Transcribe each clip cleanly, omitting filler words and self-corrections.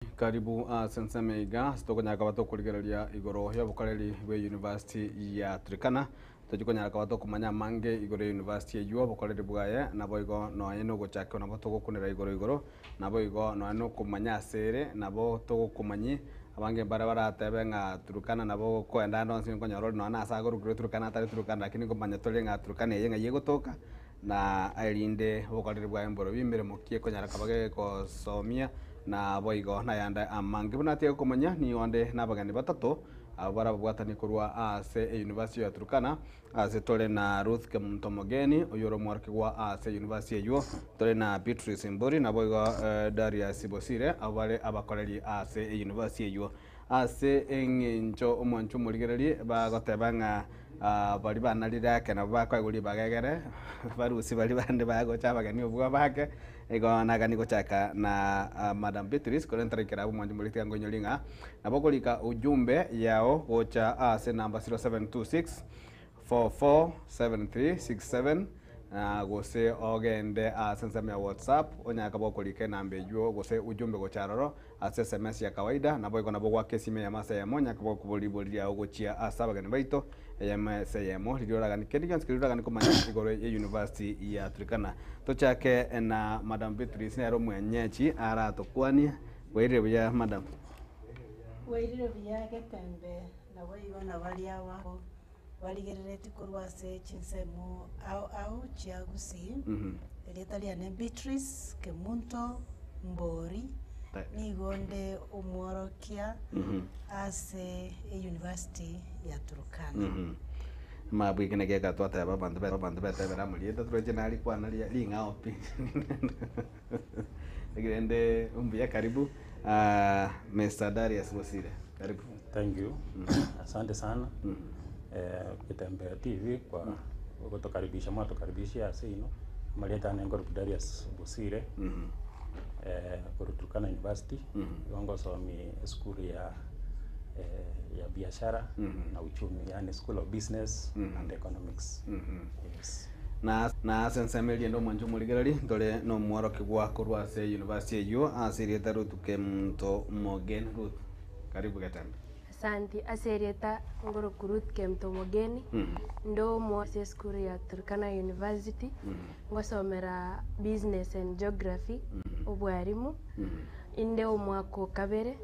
Karibu Sensa Meiga sitokonya kabato kuligereria igoro ya bukareri we University ya Turkana tujikonya kabato kumanya mange igoro University ya bukareri bwaye nabo igo no ayeno gochaka nabo togokunira igoro nabo igo no ano kumanya sere nabo togokumanyi abange baratebe nga Turkana nabo kwenda ndonse nkonyoro no na asagoro kuri Turkana tari Turkana lakini kumanya tole nga Turkana yenga yegotoka na airinde bukareri bwaye mboro bimbere mokie konyara kabage ko somia na boigo na yanda amangi bunatie kumanya ni onde nabagani batatu abara bwatani kurwa ase University ya Turkana ase tole na Ruth Kemuntomogeni oyoro mwarki wa ase University yo tole na Beatrice Mbori na boigo Darius Bosire abale abakoreri ase University yo ase engencho omonchu murigereri bagotebanga bari banarira kana bakwaguri bagegere barusi bari bande bagocha bagani obwa bake ego nagani gochaka na Madam Beatrice kolenta ikira umonju muliti ngo nyolinga nabokolika ujumbe yao gocha ase number 0726 447367 gose ogende sensa ya WhatsApp onyaka bokolike nambe juo gose ujumbe gocharoro ase SMS ya kawaida nabo iko nabo gwake sime ya masa ya monya kabo kubolibolia ogochia asaba gani baito ya masa ya mo lidora gani kedi skirura gani komanya igoro ya University ya Turkana tochake na Madam Beatrice nero mwenyechi ara tokwani weire bya madam weire bya getembe nabo igo nabalia wao waligerereti kurwase chinsemo au chiagusi elitalia ne Beatrice Kemunto Mbori nigonde umworokia ase University ya Turkana mabwikene ke katwata ya bandu bete bera mulieta troje nali kwa nali linga opi ngende umbia karibu Mr. Darius Bosire karibu. Thank you. Asante sana. Kitembea TV kwa kutokaribisha mwatukaribisha asino maleta nengo Darius Bosire Turkana University wango somi school ya biashara na uchumi, yani School of Business and Economics. Yes. Na sensa meli ndo mwanju muligereri ndole no mwaro kigwa kurwa se University yo asirieta Ruth Kemuntomogeni Ruth karibu Gatembe. Asante aserieta ngoro Ruth Kemuntomogeni ndo mwase school ya Turkana University ngosomera business and geography obwarimu inde omwako kabere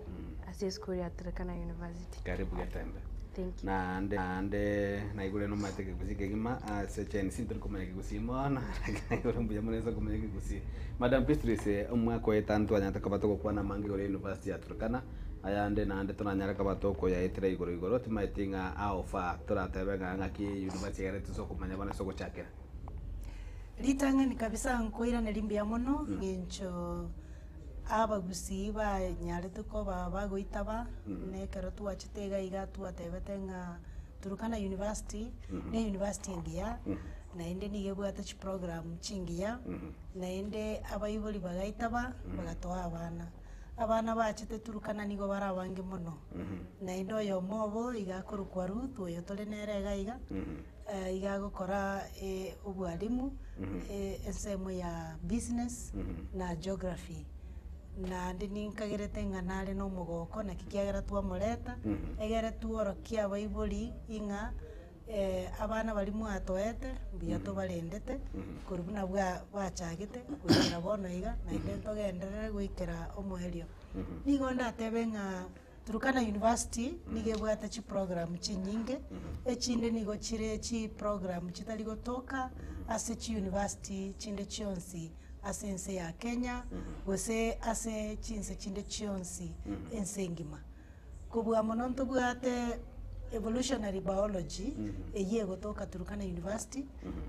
ase school ya Turkana University. Karibu Gatembe. Thank you. Na ande na igure no mate ke kusi kegima se chen sinter kumenya ke kusi mona igure mbuya mwaneza kumenya ke kusi Madam Beatrice omwako etantu anyata kabato kwa na mangi gore University ya Turkana ayande na ande tunanyara kabato ko ya etira igoro timaitinga aofa turatebega ngaki University ya retu soko kumanya bana soko chakera litanga ni kabisa nkoira nelimbia mono ngencho abagusi ba nyare tuko bagoitaba ne karatu achitega iga tuatebetenga Turkana University ne University ngia na ende nigebwata chi program chingia na ende abayiboli bagaitaba bagatoa abana bachite Turkana nigo barabange mono na endo yo mobo igakuru kwa Ruth oyo tole nerega iga gukora ubwalimu ensemo ya business na geography na ndini nkagerete nganale no mugoko na kikiagera twamureta egere tuorokia abaibuli inga abana balimu atoete mbia tubarendete kurubuna bwa bachagite kugira bono iga na indento genderere gwikira omwerio nigonda atebenga Turkana University nigebwata chi program chinyinge echinde nigo chire chi program chitali gotoka ase chi university chinde chionsi ase ense ya Kenya gose ase chinse chinde chionsi ense ngima kubwa mononto bwate evolutionary biology eye gotoka Turkana University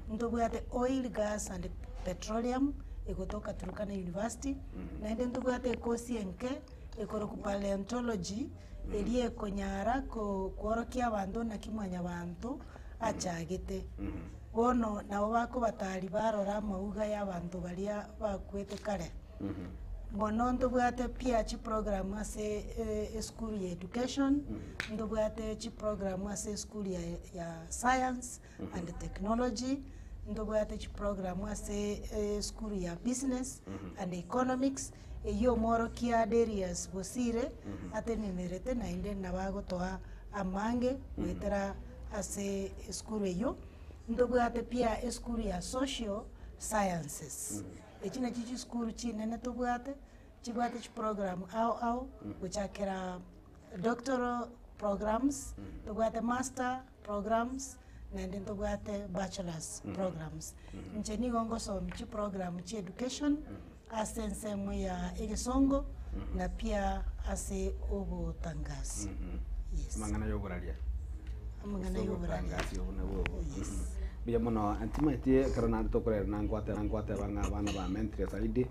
ndo bwate oil gas and petroleum egotoka Turkana University na ende ndo bwate kosi enke ekoro ku paleontology elie konyara ko kworokia abandu na kimwanya abantu achagite bono nabo bako batari barora mauga y'abantu baria bakwete kare bono ndo bwate pia chi program ase school ya education ndo bwate chi program ase school ya science and technology ndo bwate chi program ase school ya business and economics iyo morokia Darius Bosire atenenerete nainde nabagotoa amange gwetera ase eskuru eyo ndobwate pia eskuru ya social sciences echina chichi skuru chinene tobwate chibwate chi program au guchakera doctoral programs tobwate master programs nende tobwate bachelors programs ncheni gongo som chi program chi education ase nsemo ya egesongo na pia ase obutangasi yes mangana yoguraria amangana yoburaria yes bia muno antimatie karona tokorera nangwate banga abana ba mentre saidi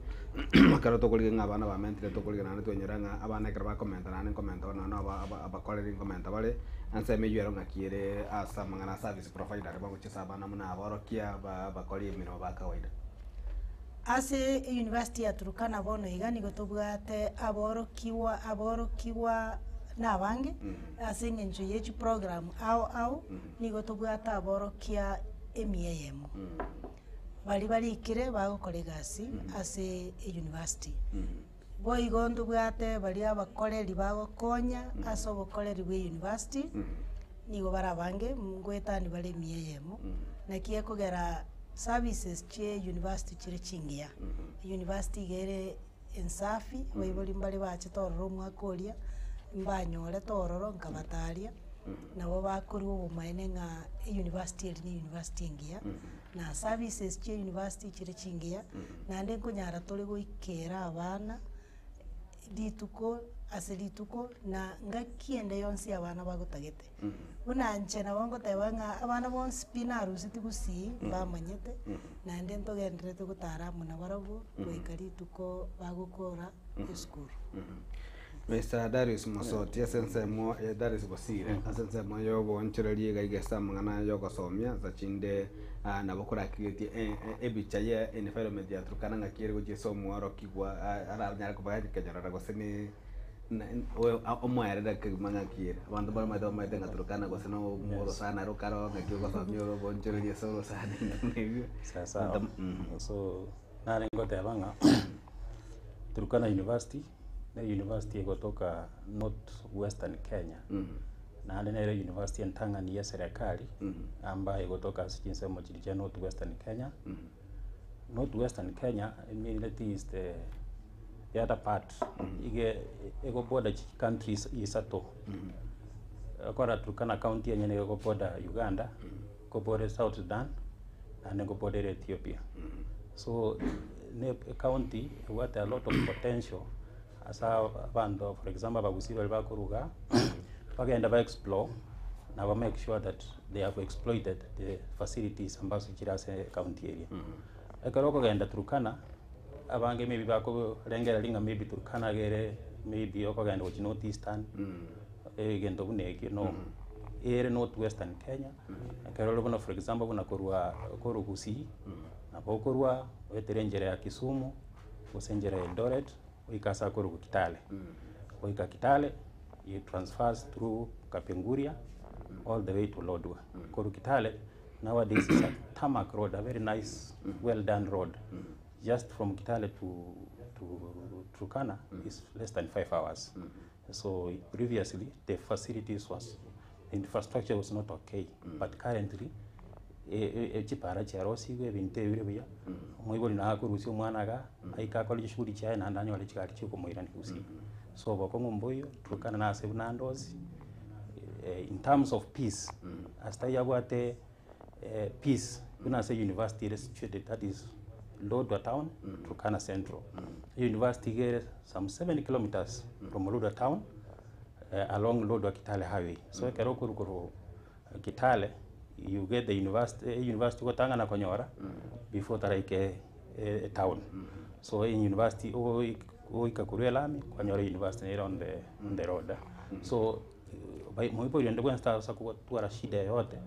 makaro tokolinga abana ba mentre tokolinga nane tonyeranga abana kera ba comment nane comment ona no abakorera comment bale anse meyero ngakiere asa mangana service provider ba guchisa abana muna aborokia bakori emino ba kawaida ase university ya Turkana bono igani gotobwate aborokiwa nabange ase ngenjo yechi program au nigo tobwata aborokia emiem bali ikire bagokore gasi ase university boigo ndubwate bali abakoreri bagokonya ase obokoreri bwa university nigo barabange ngwetani bali emiem nakie kogera services che university chire chingia university gere ensafi boiboli mbali bache tororo mwakoria mbanyore tororo nkabataria nabo bakuri obumaene nga university ni university ngia na services che university chire chingia nande kunyara tole goikera abana dituko aselituko na ngakiende yonsi abana bagotagete buna nche na bongo tebanga abana bon spinaru sitigusi bamanyete nande ntogendrete gutara muna barabu goikari tuko bagukora school Mr. Darius Mosoti asense mo Darius Bosire asense mo yogo nchirali gaigesa mangana yogo somia zachinde na bokora kiti ebicha ye environment ya Turkana ngakire goje somo arokigwa aranyara kubaye kajara goseni omwere da kemanga kire abandu bali maito maite ngaturukana goseno moro sana rokaro ngakio gosomia ro bonchirali solo sana sasa so nare ngote abanga Turkana University na university kutoka North Western Kenya na nene university ntanga ni ya serikali ambayo kutoka sikinsemo chilicha North Western Kenya North Western Kenya it is the other part ego border countries isato akora Turkana county yenye ego border Uganda ko border South Sudan and ego border Ethiopia so ne county what a lot of potential asa bando for example bagusiro bakuruga bagenda ba explore na ba make sure that they have exploited the facilities ambazo chirase county area ekaroko genda Turkana abange maybe bako rengera linga maybe Turkana gere maybe okagenda which North Eastern gendo buneki no ere North Western Kenya ekarolo bona for example bona korugusi na bokorwa weterenjere ya Kisumu usenjere Eldoret ikasa korugu Kitale oika Kitale you transfers through Kapenguria all the way to Lodwar korugu Kitale nowadays is a tarmac road, a very nice well done road just from Kitale to Turkana is less than 5 hours so previously the facilities was infrastructure was not okay but currently chipara charosi we bintebire bya moiboli na akurusi omwanaga aika kole shuri chae na ndanyo ale chikali chiko moirani kusi so bakongo mboyo Turkana na sevenandos in terms of peace hasta yabwate peace kuna say university is situated that is Lodwar town Turkana Central university gets some 7 kilometers from Lodwar town along Lodwar Kitale highway so kerokuru Kitale you get the university kotanga na konyora before taraike town so in university o ikakurelami konyora university on the road so by moipo yende kwa start sa kuwa shida yote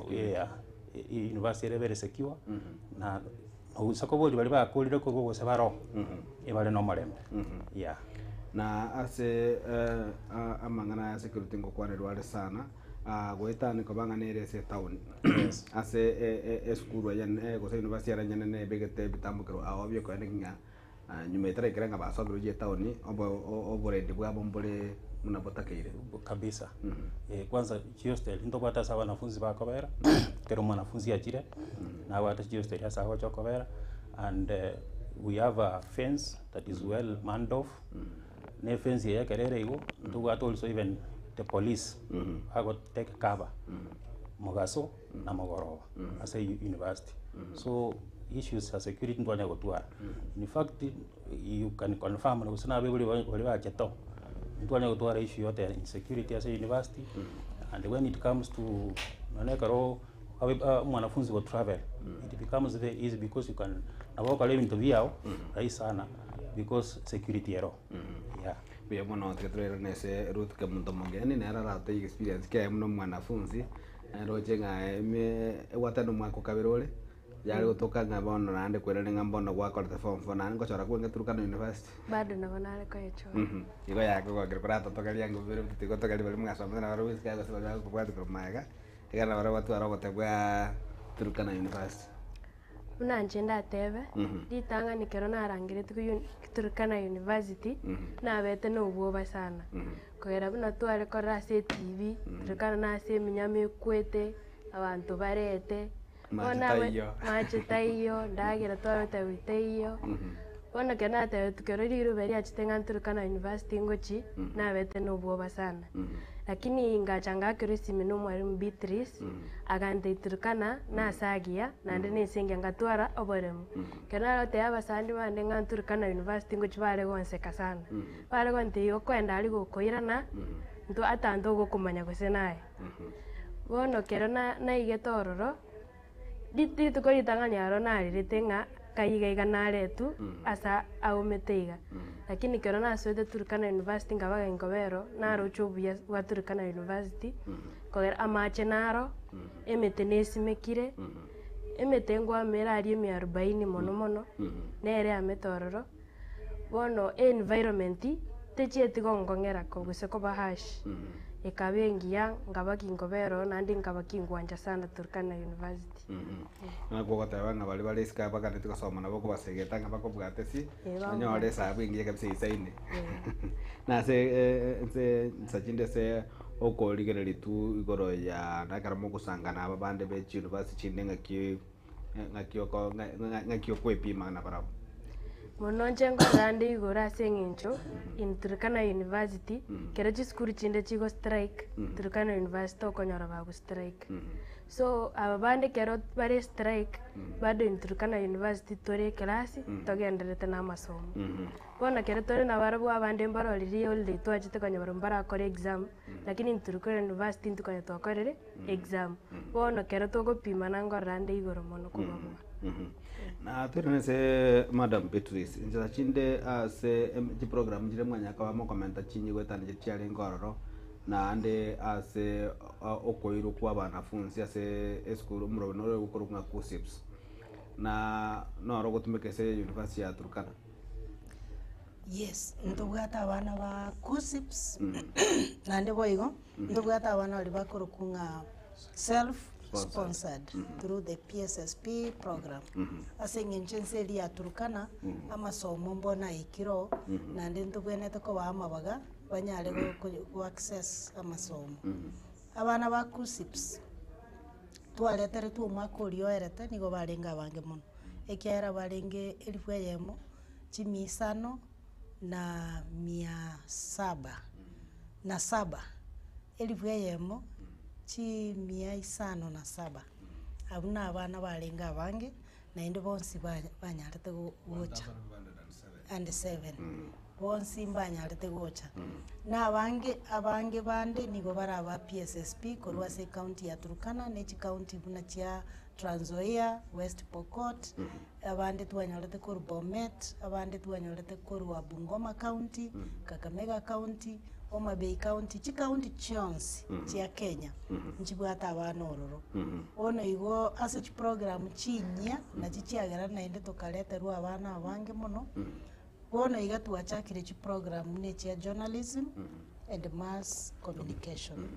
yeah university very secure na usakobodi bali bakolire ko go sebaro ibale no marembe yeah na ase amangana ya security ngokwanirwale sana gwetani kobanga nere se town ase eskuru yan go se university aranya ne begete bitambukiro awabye ko nginga nyuma itara ikirenga basogero je taoni oborende bwabo mbole munabotakeire kabisa. Kwanza hostel ntobata sawa wanafunzi bakobera kero mwanafunzi ajire na wata hostel ya sawa chokobera and we have a fence that is well manned off. Ne fence ya kerere igo ntugo also even the police have got take cover Mogaso na Mogorova as a university. So issues of security ntwanya gotwara. In fact you can confirm na kusina be buli ba cheto ntwanya gotwara issue yote insecurity as a university. And when it comes to manekaro mwanafunzi wa travel it becomes very easy because you can nawoka living to viao rahisi sana because security ero. Yeah. Bia mwana wateketorera nese Ruth Kamunto Mogeni na rarate experience kia mno mwanafunzi rojenga watano mwako kabirole yari gutoka ngabono nande kwerere ngambono gwakorete form 4 nani ngochora kwenge Turkana University bado nabonare ko yecho igo yako kwa kirkurata tokalia ngubire kutiko tokali bali mwasoma na baro wiska kwa sababu kwa kwatu kwa maega igana baro watu arogote kwa Turkana University unanje ndatebe ditanga nikero narangire Turkana University na bete no bwoba sana kogera bino tware kora se TV Turkana na se minyame kwete abantu barete machitayo ndagira twabete witeyo bona kana te tukerori ruberi achitenga Turkana University ngochi na bete no bwoba sana lakini ngachanga kirisimi no mwalimu Beatrice agante Turkana na sagia na ndene senga ngatwara oboremu kana rote abasandi bande nga Turkana University ngochi bare gonseka sana bare gonte yo kwenda ali gokoirana nto atando gokumanya gusenaye bono kero na igetororo diti tukoritangania aro na ritenga kaiga iganare tu asa aumeteiga lakini kero na soete Turkana University ngabaga ingobero na rochobya wa Turkana University kogera amache naro emetenesimekire emetengwa merari 140 mono nere ametororo bono environment techieti gongongera ko guseko bahash ekabengia ngabaki ingobero nandi ngabaki ingwanja sana Turkana University na kugota banga bali bali ska baka netukasoma nabo kubasegeta ngabako bwatesi nyore sabu ingie kabisa isaine na se sajinde se okoligereri tu igoro ya nakaramo kusangana abande be university ngakio kwepima na barabo mononje ngorande igora sengincho in Turkana University kero chiskuru chinde chigo strike Turkana University okonyora bagu strike so ababande kero bare strike bado in Turkana University tore class togenderete na masomo bona kero tore na barabu abande mbaroriri holiday twachite konyora mbara akore exam lakini in Turkana University ntukonya twakorere exam bona kero togopima na ngorande igoro mono kubamwa na twirane se Madam Beatrice nja chinde se program jire mwanya kwa mo komenta chinyi gwetana chiari ngororo na ande ase okoiro kwa banafunzi ase esukuru muro no gukora nka KUSSIPS na no ro gutumike se University ya Turkana. Yes, ndobwata abana ba KUSSIPS nande boigo ndobwata abana bali bakora kunga self sponsored through the PSSP program. Asenye nchense ya Turkana amasomo mbona ikiro nande ndubwenete ko bamabaga banyale go access amasomo. Abana ba KUSSIPS twaletere tu makorio erete nigo barenga bange muno. Ekiera barenge elifweyemo chimisano na 707 elifweyemo chi 507 abuna abana barenga bange na inde bonsi banyarete gocha and 7 bonsi banyarete gocha na abange bande nigo baraba PSSP korwa se county ya Turkana ne chi county buna chia Trans Nzoia, West Pokot, abande twanyarete koru Bomet, abande twanyarete koru Bungoma County, Kakamega County, Homa Bay County, chi county chonsi chia Kenya nchibwata abana ororo ono igo ase chi program chinya na chichiagera na inde tokaleterwa abana abange muno ono iga twachakire chi program ne chia journalism and mass communication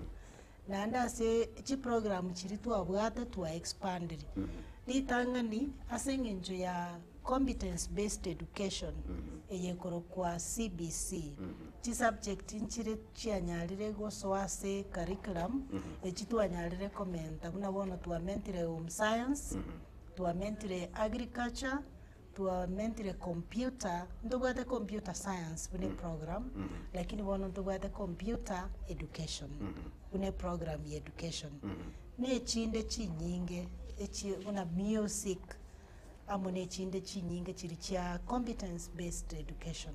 na ase chi program chiri twabwate twa expanded litangani ase ngenjo ya competence based education eyekoro kwa CBC chi subject nchire chianyarire gosoase curriculum echitwanyarire komenta kuna bono tuamentire home science tuamentire agriculture tuamentire computer ndobwate computer science bune program lakini bono ndobwate computer education bune program ya education ne chinde chinyinge echi una music amune chinde chinyinge chiri chia competence based education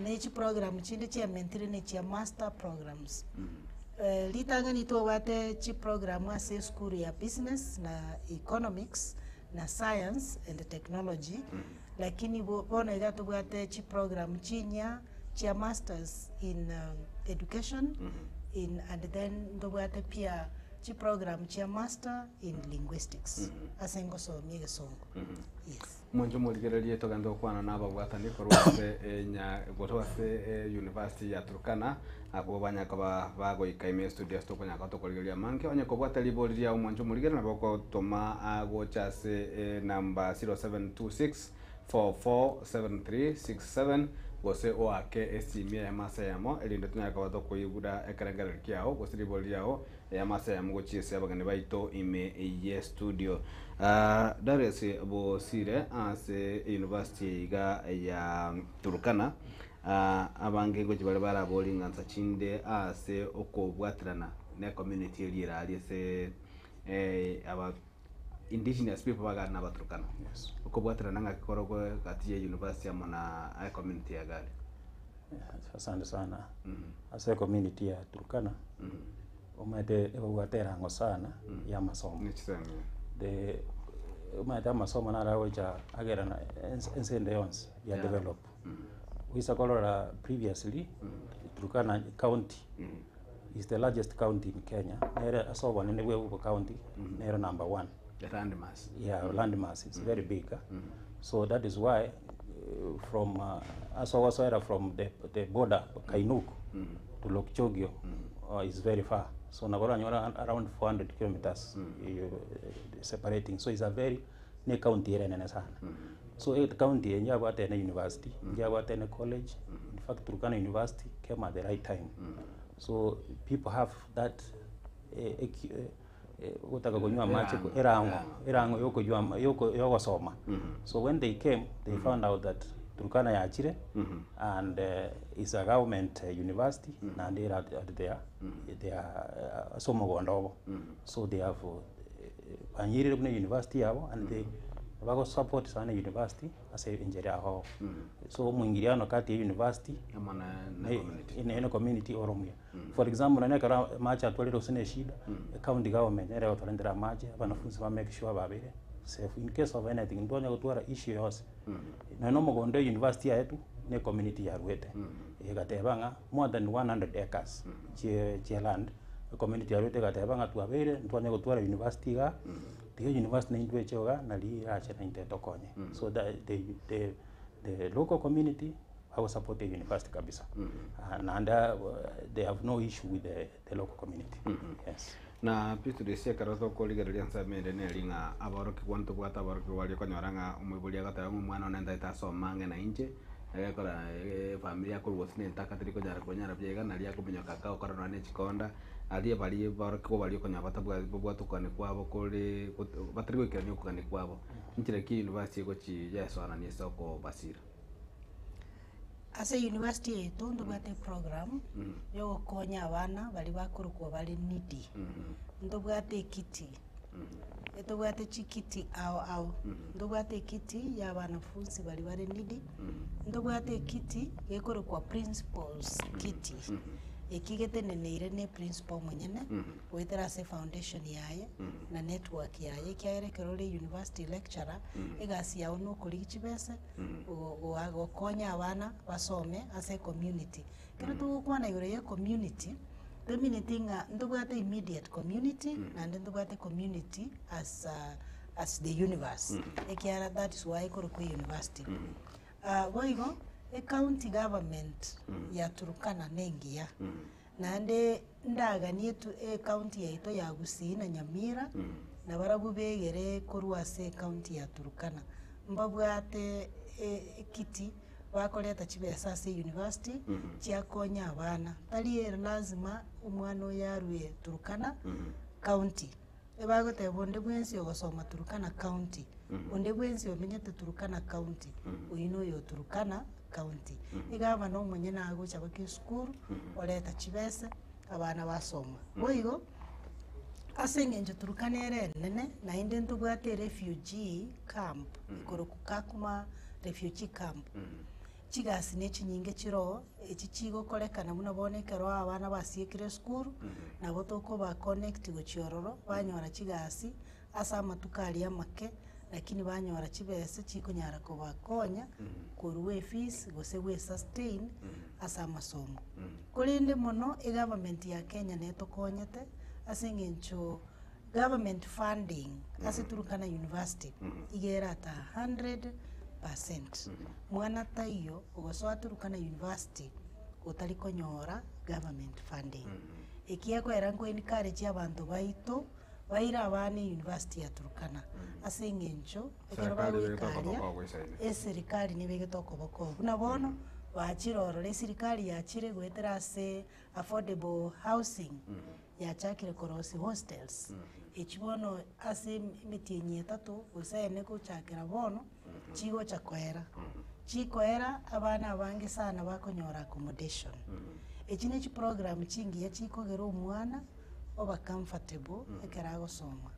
nechi program chinde chia mentire ne chia master programs litanga nito wate chi program ase school ya business na economics na science and technology lakini bona igato bwate chi program chinya chia masters in education in and then ndo bwate pia chi program chia master in linguistics asengo so miege songo yes mwanjo muligererie togando kwana naba bwatani korwase nya botwase university ya Turkana abo banyaka bagoika ime studios to kanya kato koligeria manke onye ko bwatali boliria mwanjo muligere nabo ko toma agochase number 0726 447367 gose oake estimia ya masayamo elinde tunyaka bato koyigura ekarangara kiao gose boliao ya masayamo gochise abagane baito ime ye studio darese abo sire ase university iga ya Turkana abange gochi bale bara bolinga ntsachinde ase okobwatirana ne community elira aliese aba indigenous people bagana baturukana Yes. okobwatirana ngakorogwe kati ya university amona a community ya gale. Asante sana. Ase community ya Turkana omete ebwatera ngo sana ya masomo. Nichitani De omete masomo na rawoja agera na ensende yons ya develop. Wisakolora previously Turkana county is the largest county in Kenya. Nere asoba nene wewe county nere number 1. the landmass. Yeah, landmass is very big. So that is why from Asowasoera from the border Kainuk to Lokchogio is very far. So Nagora around 400 kilometers separating. So it's a very near county area sana. So the county njaba tena university, njaba tena college. In fact, Turkana University came at the right time. So people have that utaka kunywa machi erango yoko soma. So when they came, they found out that Turkana ya Achire and is a government university and they are somo gondobo. So they have Anyiri university yabo and they bago support sana university as a engineer ho. So mwingiliano kati ya university in community oromia. For example, na nekara macha atwaliro sine shida county government ere otolendera macha abanafunzi ba make sure babere safe in case of anything ndonya gutwara issue yose na no mugondo university yetu ne community ya Rwete egatebanga more than 100 acres che land community ya Rwete gatebanga twabere ndonya gutwara university ga the university na indwe choga na li acha na inteto konye so that the local community our support the university kabisa and they have no issue with the local community. Yes. Na pitu desia karato koligereria nsamende ne linga abaroki kwanto bwata abaroki wali konyoranga umwibulia gatara mwana onenda itasomange na inje kora familia ko wosine takatiriko jara konyara byega nalia kubinya kakao korona ne chikonda alie bali baroki ko bali konya batabwa bwatukane kwabo kole batrigo kiranyo kukane kwabo nchire ki university ko chi yeswana ni soko basira. As a university yetu ndubate program yo konya abana bali bakuru ko bali needy ndubate kiti ndubate chikiti au ndubate kiti ya banafunzi bali bali needy ndubate kiti yekoro kwa principals kiti ekigete neneire ne principal mwenyene wetera se foundation yaye na network yaye kyaire kerole university lecturer egasi yawo no kuri kibese o konya abana basome as a community kero tu kwana yore ye community nga ndubwate immediate community and ndubwate community as the universe ekiara that is why koro ku university boigo a county government ya Turkana nengia nande ndaganie tu county ya ito ya Gusii na Nyamira na barabu begere korwase county ya Turkana mbabwate kiti bakoreta chibesa ase university chiakonya abana tari lazima umwana oyarwe Turkana county ebagoteba onde bwensi ogosoma Turkana county onde bwensi omenyete Turkana county oyino yo Turkana county igaba no mwenye nagocha baki school oreta chibesa abana basoma boigo asengenje Turkana ere nene na inde ntubwate refugee camp ikoroku kakuma refugee camp chigasi nechinyinge chiro echi chigokorekana muno bonekero abana basiekire school nabo toko ba connect gochiororo banyora chigasi asa amatukari amake lakini banyora chibese chikonyara kobakonya koruwe fees gose we sustain asa amasomo kulinde muno government ya Kenya netokonyete asengencho government funding ase Turkana University igera ata 100% mwana taiyo ugosoa Turkana University utari konyora government funding ikiako erango encourage abantu baito baira abana university ya Turkana asengencho ekero bagwikaria serikali nibegetoka boko buna bono bachirorore serikali yachire gwetera ase affordable housing yachakire korosi hostels echibono ase mitinyi etatu usene kuchakira bono chigo chakoera chikoera abana abange sana bakonyora accommodation echine chi program chingi yachikogera omwana oba comfortable ekera gosoma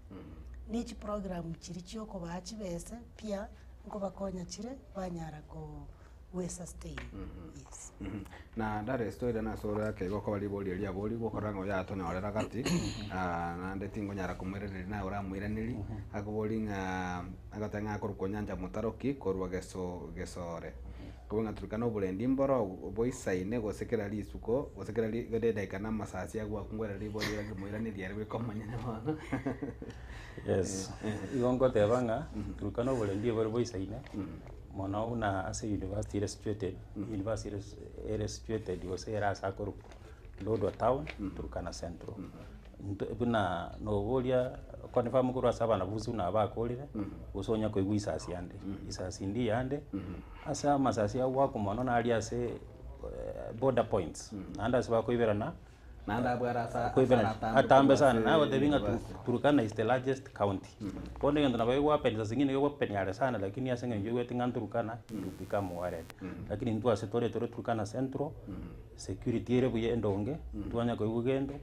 nichi program chiri chioko bachibese pia ngo bakonya chire banyara ko we sustain yes na ndare story na sora ke goko bali boli elia boli gokorango ya to na orera gati na ndeti ngonyara kumwereri na ora mwiraniri akoboli nga agatanga korukonya mutaroki korwa gesore kubanga Turkana obulendi mboro boisaine gosekera lisuko gosekera gede kana masasi agwa kungwera liboli ya mwiraniri yarwe komanya na bana yes igongo tebanga Turkana obulendi boro boisaine mona una ase university situated was era sakoro lodo town Turkana central buna no bolia confirm ko rasaba na buzu na bakolire usonya ko igwisasi yande isasi ndi yande asa masasi awa ko mona na ali ase border points anda siba ko iberana nanda bwara sa atambe sana na wote binga Turkana is the largest county pone ngenda nawe wapenda zingine yo wapenya sana lakini asenge nyo wetinga Turkana ndupika muware lakini ntu asetore Turkana central security ere buye ndonge twanya ko igugendo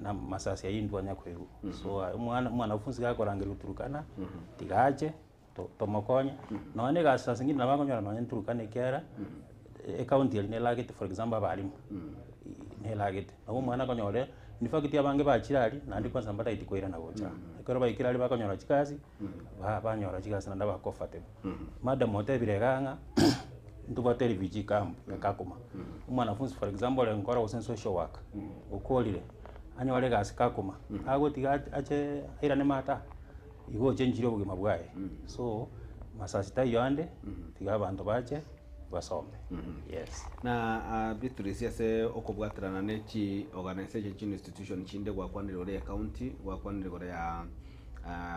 na masasi ya indu anya ko igu so mwana ufunzi ga korangira Turkana tigaje tomokonya no ne ga sasa ngine nabakonyora no Turkana ikera e county ine lagete for example abalimu nelagete nabo mwana konyore ni fakiti abange bachirali nandi kwanza mbata itikoira na gocha ekero baikirali bakonyora chikazi banyora chikazi nanda bakofate madam hote bireganga ntuba refugee camp yakakoma umwana funzi for example ngora usen social work ukolire anyore gasi kakoma agotiga ache irane mata igo chenjiro bugima bwaye so masasi tayande tiga abantu bache basome yes na biturisia se okubwatirana nechi organization institution chinde gwa kwanire ore county gwa kwanire ore ya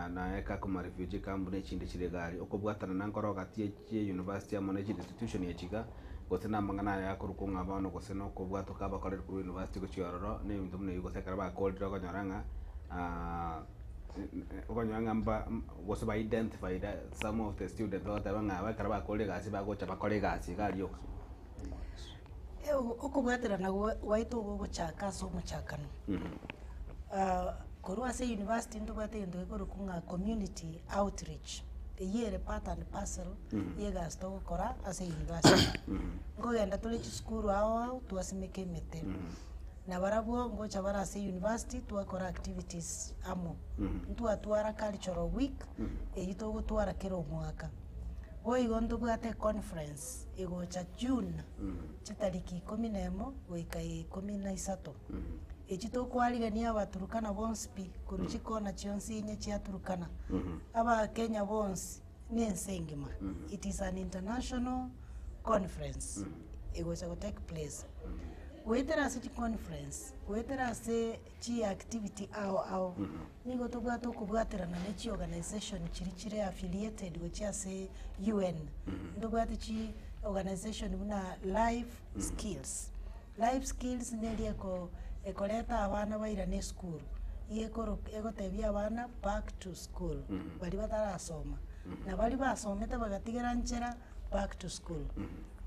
na eka kuma refugee camp ne chinde chiregari okubwatirana nankoro gatie chi university amone chi institution yechiga gotena mangana ya kurukunga abano goseno okubwato kaba kore ku university go chiororo ne ndumne yugo sekara ba cold ro nyoranga okanyanga mba was by identify that some of the students that banga bakara bakole gasi bagocha bakole gasi galio okubwatira na waito gochaka so muchakano korwa se university ndubate ndo korukunga community outreach yere part and parcel yega sto kora ase university ngogenda tole school aho tuasimeke mete na barabwo ngocha barase university twakora activities amo twatwara cultural week eyito gutwara kero mwaka boigo ndubwate conference igocha June chitariki 11 goika 13 echito kwaligania abaturukana bonspi kuruchikona chionsi inye chia Turkana aba Kenya bons ni ensengima it is an international conference igocha go take place wetera ase conference wetera ase chi activity ao nigo tobwata okobwaterana ne chi organization chiri affiliated gochi ase UN ndobwata chi organization buna life skills nerieko ekoreta abana bairane school egotebia abana back to school bari batarasoma na bari basomete bagatigera nchera back to school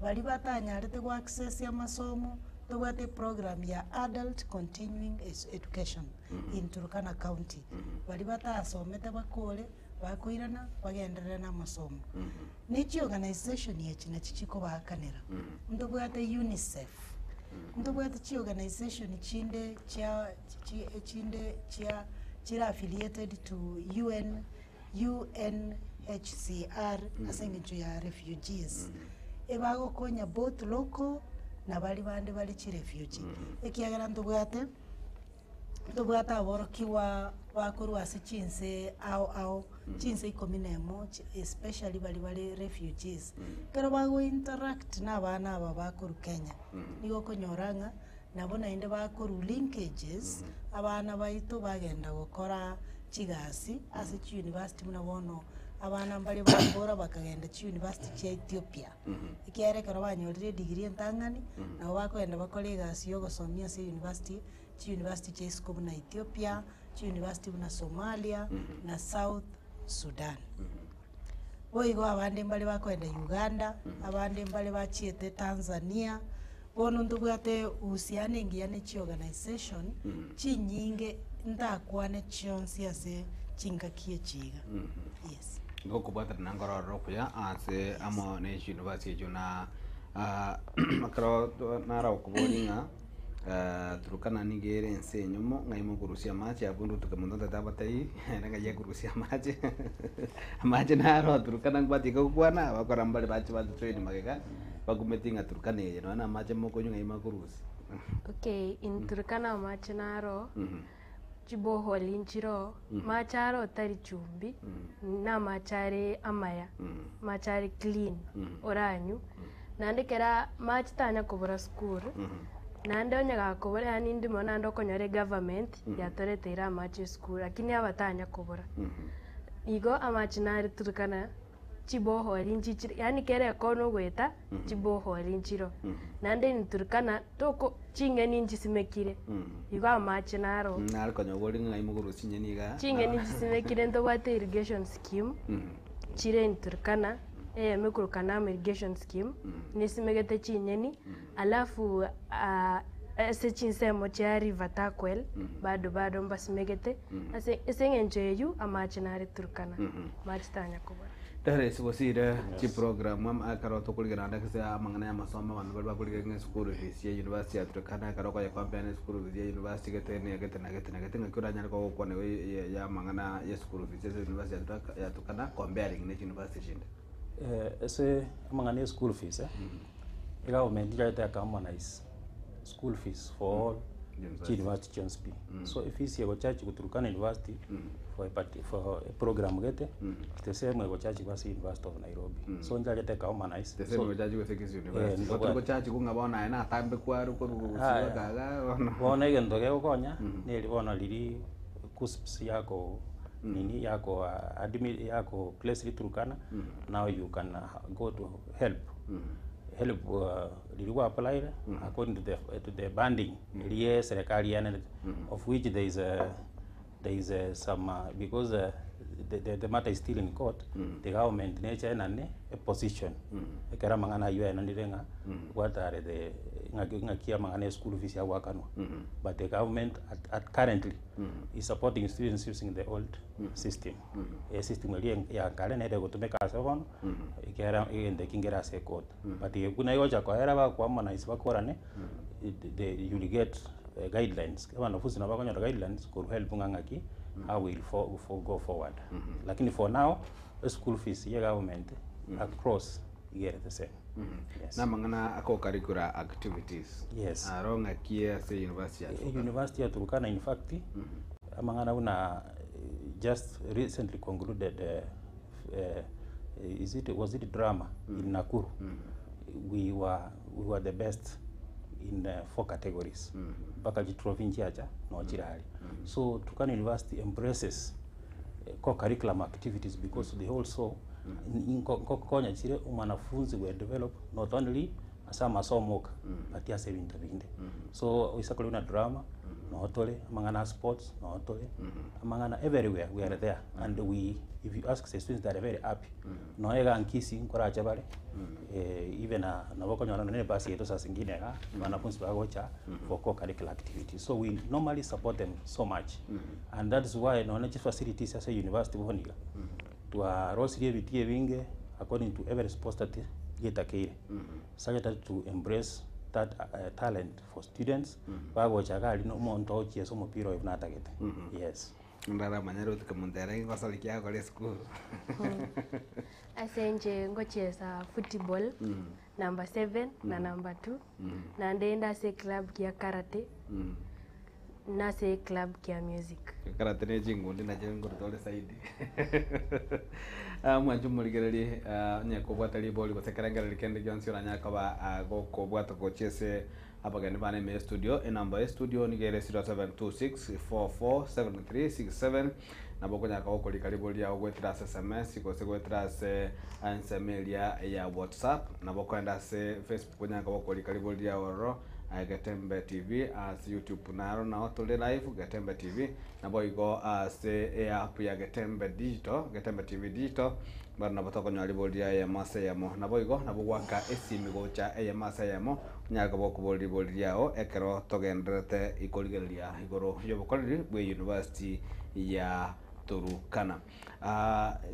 bari batanyarete gwa access ya masomo tobwate program ya adult continuing education in Turkana County bari batasomete bakore bakoirana bagenderera na masomo nichi organization yechi na chichiko bakanera ndobwate UNICEF ndobwate chi organization chinde chia affiliated to UNHCR asengecho ya refugees ebago konya both local na bali bande bali chi refugee ekiagera ndobwate aborokiwa bakuru ase chinse ao chinse ikominemo especially bali refugees pero bago interact na bana aba bakuru Kenya nigo konyoranga nabo nainde bakuru linkages abana baito bagenda gukora chigasi ase chi university muna bono abana mbali bakora bakagenda chi university ya Ethiopia ikiare karo banyorire degree entangani nabo bakwenda bakora igasi yo gusomia ase university cha iskobu na Ethiopia, chi university na Somalia na South Sudan. Boigo abande mbali bakwenda Uganda, abande mbali bachiete Tanzania. Bono ndubwate uhusiane ngiane chi organization chi nyinge ndakwane chionsi ase chingakie chiga. Yes. Ngokubwata nangororo kuya ase amo ne university juna makaro nara okubolinga Turkana nigere enseñomo ngaimo kurusia machi abundu tukamundo tatabatai nanga ya kurusia machi machi naro Turkana ngwati kokwana bakora mbali bachi train magega bakumetinga Turkana ye no na machi moko nyunga ima kurusi. Okay, in Turkana machi naro chibo holinchiro macharo tari chumbi na machare amaya machare clean oranyu nandikera machi tanya kubura school nande onyaga kubura yani ndimo nando konyore government yatorete amachi school lakini abatanya kubura igo amachi nari Turkana chiboho linchi yani kere kono gweta chiboho linchiro nande ni Turkana toko chingeni nchisimekire igo amachi naro nari konyogori ngai muguru sinyeniga chingeni nchisimekire ndo wate irrigation scheme chire ni Turkana mikuru kanama irrigation scheme nisimegete chinyeni alafu ese chinsemo cha river takwel bado mbasimegete esengenjeyu amachinari Turkana machitanya kubona dare sibosire chi program am akaro to kuligana ndakisa amangana ya masomo bantu bali bakuliga school fees ya university ya Turkana karo kwa company school fees ya university gete na kura nyara ko kone ya mangana ya school fees ya university ya Turkana comparing ne university shinde ese amangana school fees government jaita harmonize school fees for all university Jonesby. So if you see a church go Turkana University for a program gete, the same go church was University of Nairobi. So nja gete ka harmonize. The same go church go Sekis University. Go church go ngabona na tambe kwa ruko rusiwa kaga. Bona igendo ge gonya neli bona liri cusps yako nini yako admit yako place Turkana. Now you can go to help liliwa apply according to the banding serikali yana of which there is some because the matter is still in court the government nature and a position ekera mangana yu ena ndirenga what are the ngakia mangana school fees ya wakanwa but the government at currently is supporting students using the old system a system ya kale na ego tumeka savon ekera ende kingera se court but kuna yoja kwa era ba kwa mana isibakorane you will get guidelines kama nafusi na bakonya guidelines could help ngangaki how will go forward lakini for now school fees ya government across get the same yes. Na mangana ako curricular activities yes aronga kia se university ya Turkana in fact mangana una just recently concluded was it drama in Nakuru we were the best in 4 categories mpaka chitrophy nchiacha no chirali. So Turkana University embraces co-curriculum activities because they also konya chire umanafunzi we develop not only asa masomoka but asa bintu binde. So isakole una drama no hotole amangana sports no hotole amangana everywhere we are there and we, if you ask the students, they are very happy no ega nkisi nkora chabale even na boko nyona ne basi yeto sasa ngine ga wanafunzi bagocha for co-curricular activities. So we normally support them so much and that's why no facilities as a university boniga to rosiri bitie binge according to every sports that yetakire such that to embrace that talent for students bagocha gali no monto chieso mupiro ibnatagete. Yes. Ndara manyaro tukamundera ngosalikia kwa school. Asenje ngocheza football number 7 na number 2 na ndenda se club kia karate na se club kia music. Karate ne jingundi na jengo tole saidi. Mwanju muligereri nyako bwatali boli basekarangara likende jonsi oranyaka ba goko bwata kochese abagani bane me studio enamba studio ni gere 0726447367 na boko nyaka oko likali ya ogwetira SMS ko se gwetira se ansemelia ya WhatsApp na boko enda se Facebook nyaka oko likali ya oro Gatembe TV as YouTube naro na otole live Gatembe TV na boigo as app ya Gatembe TV digital barna batoko nyali bolia ya masa yamo na boigo na bugwaka esimi gocha ya masa yamo nyaga boko boli yao ekero togendrete ikoligeria igoro yobokoriri bwe University ya Turukana.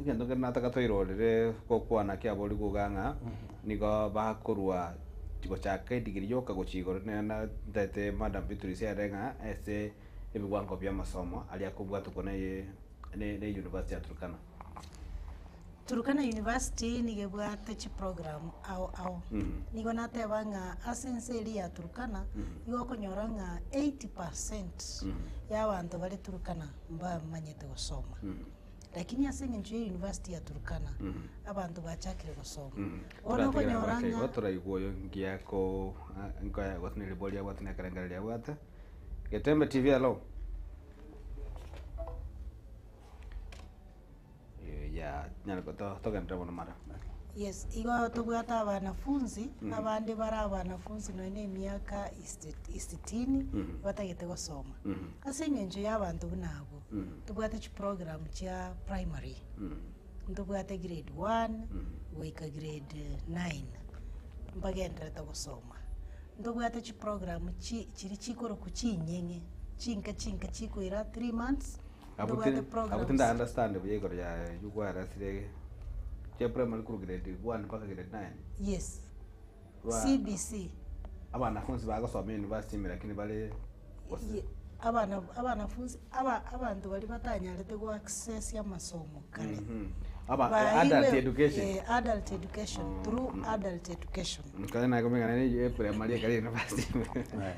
Ngendo nataka toirorere kokwana kya boli guganga nigo bakorwa chiko chake digiri yoka gochigoro na tete madam Beatrice arenga ese ebigwango bya masomo ali akubwa tukone ne University ya Turkana. Turkana University nigebwate chi program au nigo natebanga asenseli ya Turkana igo konyoranga 80% ya bantu bali Turkana mba manyete gusoma. Lakini asenye nje University ya Turkana abantu bachakire gusoma. Ono konyoranga gotora iguyo ngiako ngoya gotnele bolia gotne karangalia gwata. Gatembe TV alo. Ya nyana togendra bono mara. Yes, igo tubwata abanafunzi abandi bara abanafunzi no ine miaka 60 batagete gusoma. Asenye nje y'abantu bunabo tubwate chi program cha primary tubwate grade 1 weka grade 9 mbagendera gusoma. Tubwate chi program chiri chikoro kuchinyenge chinka chikoira 3 months. Abutinda understand bye ya yugwara sire che primary ku grade 1 mpaka grade 9. Yes. CBC. Abanafunzi bagasoma university lakini bale abanafunzi abantu bali batanyalete ku access ya masomo kale. Adult education. Adult education through adult education. Kale na komengana ni primary kale university.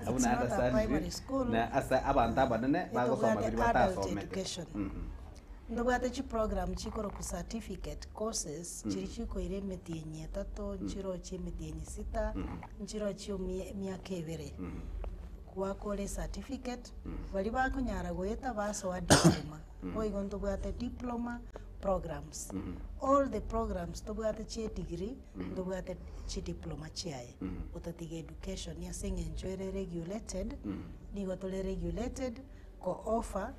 Abuna understand na asa abantu abanene bagasoma bali batasoma. Ndobwate chi program chikoro ku certificate courses chiri chiko ire metienye 3 nchiro chi metienye 6 nchiro chi miaka 2 kwakole certificate bali bakonyara goyeta baso wa diploma oigo ndobwate diploma programs all the programs ndobwate chi degree ndobwate chi diploma chiaye utatige education ya senge enjoy regulated nigo tole regulated ko offer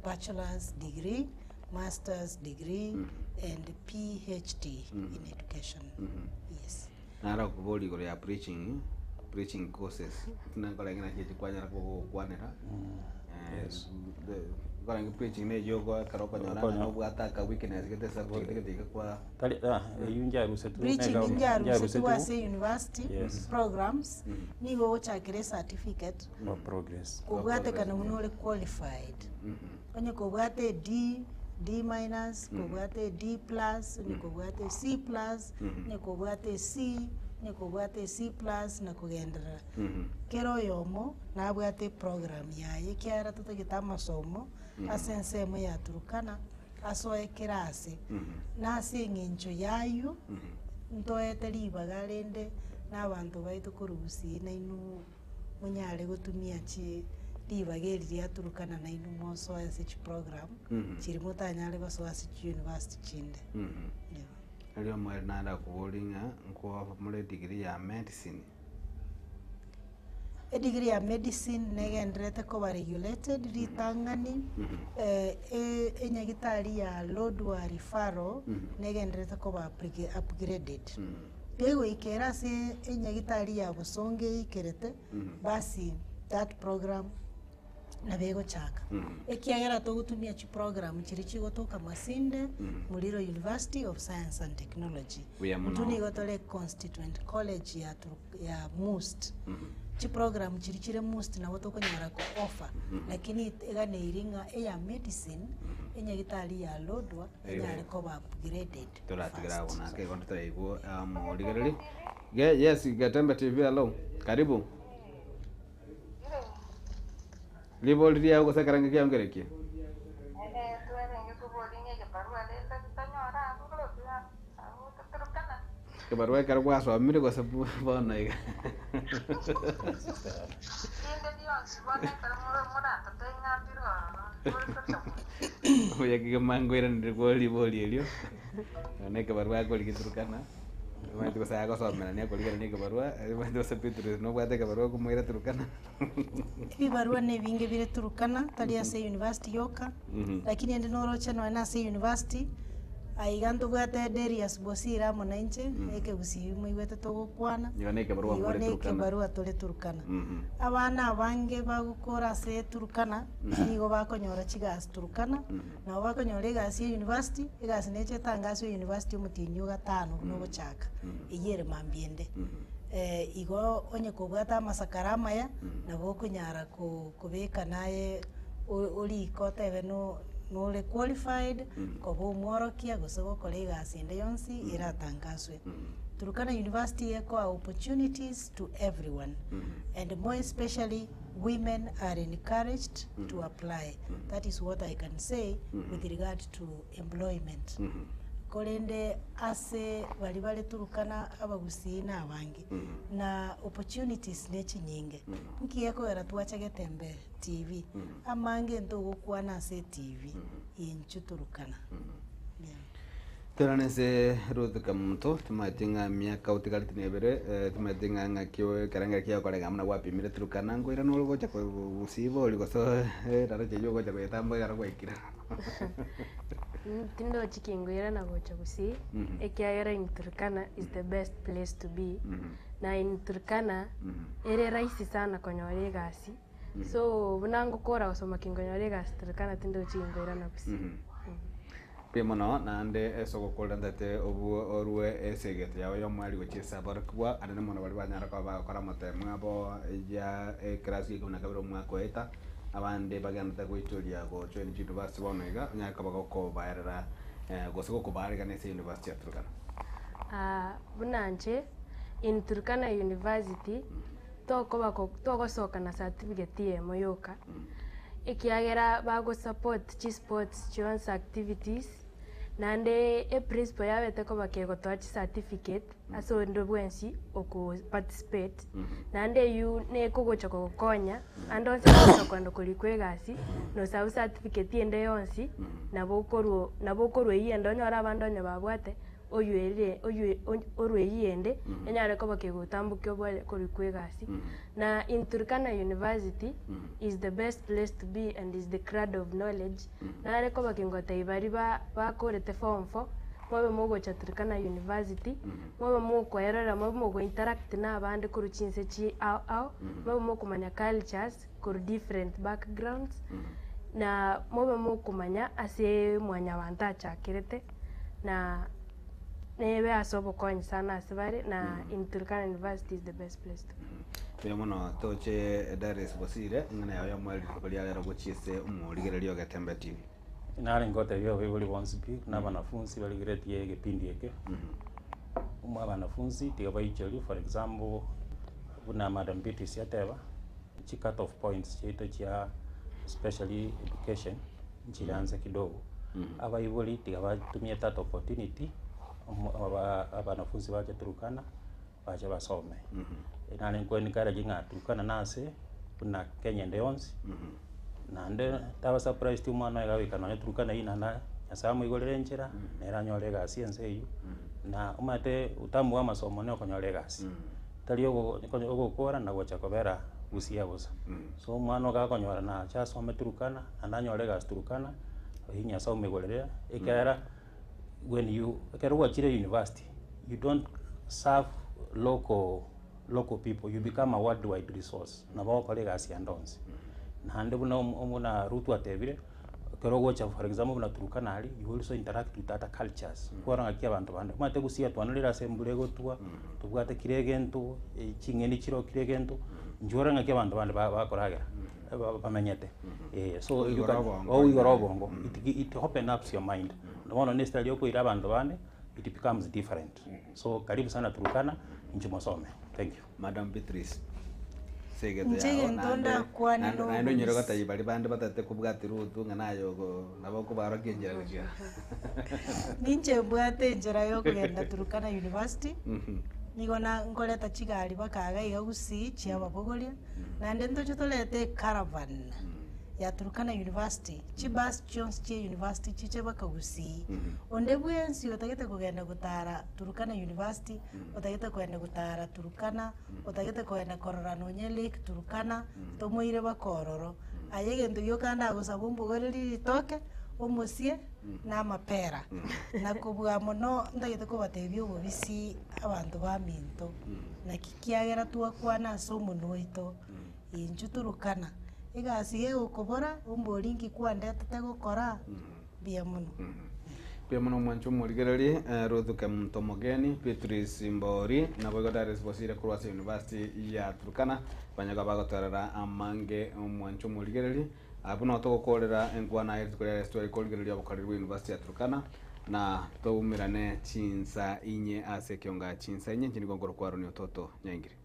bachelor's degree, master's degree, and PhD in education. Yes. Nara kuboli gore ya preaching courses. Tunangola ngina chechi kwanya ko kwanera. Yes. Kwa ngi preaching ne yogo karopa nyona no bwata ka weakness gete sa gete kwa tali yunja rusetu preaching nja rusetu wa university programs nigo ochakire certificate of progress kubwate kana munole qualified onye kubwate D minus kubwate D plus ni kubwate C plus ni kubwate C ni kubwate C plus na kugendera kero yomo na bwate program yaye kyara tutagita masomo asensemo ya Turkana asoe kirase nase ngincho yayo ntoete libagarende n'abantu baitu kurubusi na inu munyale gutumia chi libageri lya Turkana na inu mosoya sich program chiri mutanyale gosoya sich university chinde. Leo mwere nanda kubolinga nko mule degree ya medicine. A degree ya medicine negendrete koba regulated ritangani enyagitari ya load wa referral negendrete koba upgraded. Pego ikera se enyagitari ya busonge ikerete basi that program na bego chaka. Ekiagera to gutumia chi program chiri chigotoka Masinde Muliro University of Science and Technology. Mtuni gotole Constituent College ya MUST. Chi program chiri MUST na woto konyara ko offer lakini egane iringa ya medicine enyagitari ya lodwa enyare ko upgraded. Turatigira bona ke kontra igo moligereri. Yes, Gatembe TV hello. Karibu. Libo lidia uko sakarangi kia ongerekie. Kebarua karwa so amire kwa sababu bana iga. Oya kimangoira ndiko libo lilio. Na kebarua kwa likiturukana. Mwanzo saya ko somera ne ko ligera ne kebarua, mwanzo sepitru no bwate kebarua ko moira turukana. Bibarua ne vinge bire Turkana talia se university yoka lakini ende noroche no na se university aiganto bwate derias bosira monanche eke busimu iwete togo kwana yone kebarua tole Turkana abana abange bagukora se Turkana nigo bakonyora chigas Turkana na bakonyora gas university gas neche tangaso university mutinyo gatano no bochaka iyere mambiende igo onye kobwata masakarama ya na bokonyara kubeka naye uri kotebe no le qualified kobo mworokia gosego kolega asinde yonsi iratangaswe. Turkana University eko opportunities to everyone and more especially women are encouraged to apply. That is what I can say with regard to employment. Kolende ase balibale Turkana abagusi na abangi na opportunities nechi nyinge nkiyeko era tuacha Gatembe TV amange ndogo kwa na se TV inchu Turkana. Teranese Ruth Kamuto tumatinga miaka utikali tinebere tumatinga ngakio karanga kia kolega mna wapi mire Turkana ngoira no gocha ko usibo ligoso raraje yo gocha ko tambo yara kwekira. Tindo chikingoira na gocha gusi ekiagera in Turkana is the best place to be na in Turkana ere rahisi sana konyore gasi so bunango kora osoma kingonyore gasi Turkana tindo chikingoira na gusi Pimono nande soko kolandate obu orue esegete yawe yo mwali gochisa barkwa anene mono bali banyara ka ba kora matemu abo ya krasi kuna kabiro mwako eta abande baganda goituria go Join University bonega nyaka bagoko baerera gosoko ko bari kana se University ya Turkana bunanje in Turkana University toko soka na certificate ye moyoka ekiagera bago support chi sports chance activities nande principal yawe teko bakego toa certificate aso ndo bwensi oku participate nande yu ne kogocha kokonya ando se kwando kulikwegasi no sa certificate ende yonsi na bokorwo yendo nyora bandonyo babwate orwe yende enyare ko bakego tambuke obole kulikwegasi na in Turkana University is the best place to be and is the cradle of knowledge nare ko bakingota ibari ba korete form 4 mobe mogo cha Turkana University mobe moko erora mobe mogo interact na abandi kuruchinse chi au mobe moko manya cultures kur different backgrounds na mobe moko manya ase mwanya wantacha kirete na nebe asobo coin sana asibari na in Turkana University is the best place to be. Pimono toche Darius Bosire ngana ya mwali kulia lero gochise umuligererio Gatembe TV. Nari ngote yo bibuli bonsipi na banafunzi bali grade ye kipindi yake umwa banafunzi tiga baicheli for example una madam Betty Siateva chi cut off points cheto cha especially education nchianza kidogo aba ibuli tiga batumia that opportunity abanafunzi baje Turkana baje basome nane nkweni kara jinga Turkana nase kuna Kenya ndeyonsi na nde tawa surprise tu mwana yagawika na Turkana ina na yasamu igolere njira nera nyore gasi enseyu na umate utamu wa masomo ne okonyore gasi tali ogokora na gocha kobera gusia bosa so mwana gakonyora na chasome Turkana andanyore gasi Turkana hinya samu igolere ikera when you kerwa chire university you don't serve local people, you become a worldwide resource na bao kole gasi andons na hande buna omuna rutu atebire kero gocha for example buna Turkana ali you also interact with other cultures kwara ngakia abantu bande mate gusia twanalira assembly gotwa tubwate kiregento chingeni chiro kiregento njora ngakia abantu bande bakoragera bamenyete so you can bongo it open up your mind no necessarily yoko ira abantu bande it becomes different so karibu sana Turkana nchi mosome. Thank you. Madam Beatrice. Njege ntonda kwa nino. Na ndo nyero kata yibali bande batate kubwati rutu nganayo go nabo kubara kenjera gya. Ninche bwate njera yo kugenda Turkana University. Nigona ngoleta chigali bakaga igagusi chia babogolia. Na ndendo chotolete caravan ya Turkana University. Chibas Jones Chia University chiche bakagusi. Onde bwensi otagete kugenda gutara Turkana University, otagete kwenda gutara Turkana, otagete kwenda korora nonye Lake Turkana, tomoire bakororo. Ayege ndo yokanda agusaba mbugoreri ritoke omusie na mapera. Na kubwa mono ndagete kubatebya obubisi abantu baminto. Na kikiagera tuakwana somo noito inju Turkana. Igasiye ukobora umboringi kwandete tegukora bia muno. Pia muno mwancho murigereri ruthuke muntu mugeni Beatrice Mbori na bogoda responsible kurwasa University ya Turkana banyaga bagotara amange mwancho murigereri abuno togokorera enkwana irikurera story kolgereri abukarirwa University ya Turkana na toumirane chinsa inye ase kionga chinsa inye nchini gongoro kwaro ni ototo nyangiri.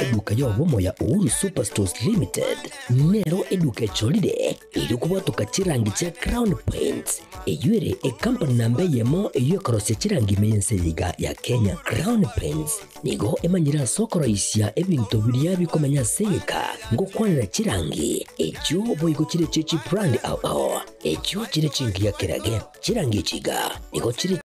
Eduka ya obomo ya Uhuru Superstores Limited nero eduka cholide ili kubwatuka chirangi cha Crown Paints eyuere company nambe yemo eyo korose chirangi mense yiga ya Kenya. Crown Paints nigo emanyira sokoro isya ebintu biria bikomanya seka ngo kwanira chirangi echo boyiko chire chechi brand echo chire chingi ya kerage chirangi chiga nigo chire